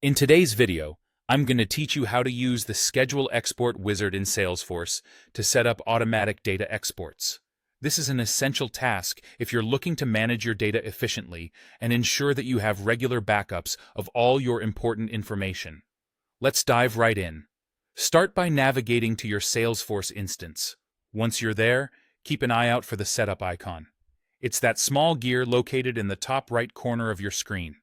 In today's video, I'm going to teach you how to use the Schedule Export wizard in Salesforce to set up automatic data exports. This is an essential task if you're looking to manage your data efficiently and ensure that you have regular backups of all your important information. Let's dive right in. Start by navigating to your Salesforce instance. Once you're there, keep an eye out for the setup icon. It's that small gear located in the top right corner of your screen.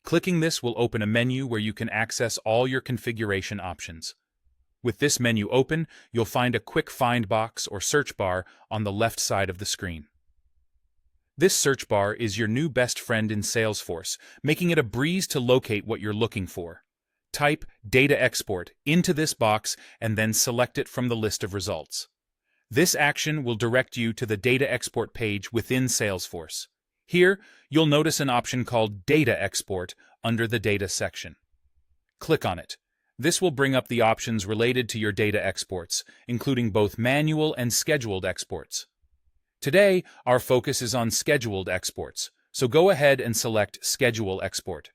Clicking this will open a menu where you can access all your configuration options. With this menu open, you'll find a quick find box or search bar on the left side of the screen. This search bar is your new best friend in Salesforce, making it a breeze to locate what you're looking for. Type Data Export into this box and then select it from the list of results. This action will direct you to the Data Export page within Salesforce. Here, you'll notice an option called Data Export under the Data section. Click on it. This will bring up the options related to your data exports, including both manual and scheduled exports. Today, our focus is on scheduled exports, so go ahead and select Schedule Export.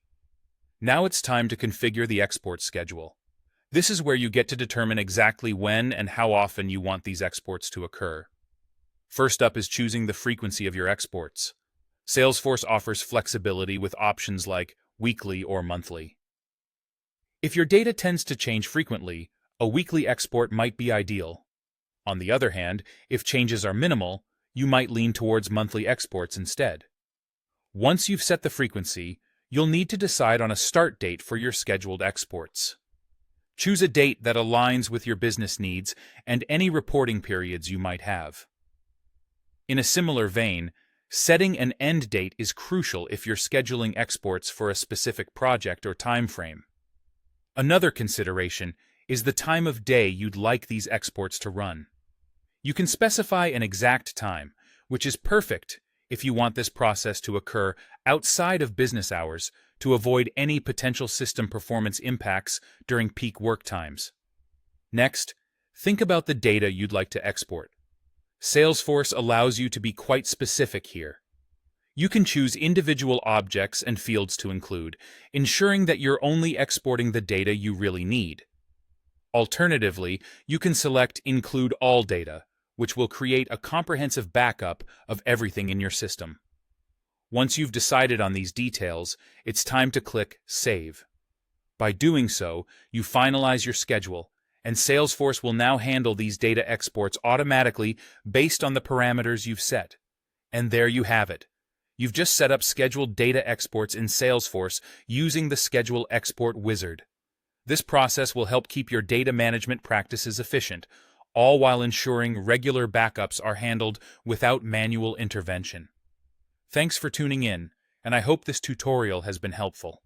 Now it's time to configure the export schedule. This is where you get to determine exactly when and how often you want these exports to occur. First up is choosing the frequency of your exports. Salesforce offers flexibility with options like weekly or monthly. If your data tends to change frequently, a weekly export might be ideal. On the other hand, if changes are minimal, you might lean towards monthly exports instead. Once you've set the frequency, you'll need to decide on a start date for your scheduled exports. Choose a date that aligns with your business needs and any reporting periods you might have. In a similar vein, setting an end date is crucial if you're scheduling exports for a specific project or time frame. Another consideration is the time of day you'd like these exports to run. You can specify an exact time, which is perfect if you want this process to occur outside of business hours to avoid any potential system performance impacts during peak work times. Next, think about the data you'd like to export. Salesforce allows you to be quite specific here. You can choose individual objects and fields to include, ensuring that you're only exporting the data you really need. Alternatively, you can select Include All Data, which will create a comprehensive backup of everything in your system. Once you've decided on these details, it's time to click Save. By doing so, you finalize your schedule, and Salesforce will now handle these data exports automatically based on the parameters you've set. And there you have it. You've just set up scheduled data exports in Salesforce using the Schedule Export wizard. This process will help keep your data management practices efficient, all while ensuring regular backups are handled without manual intervention. Thanks for tuning in, and I hope this tutorial has been helpful.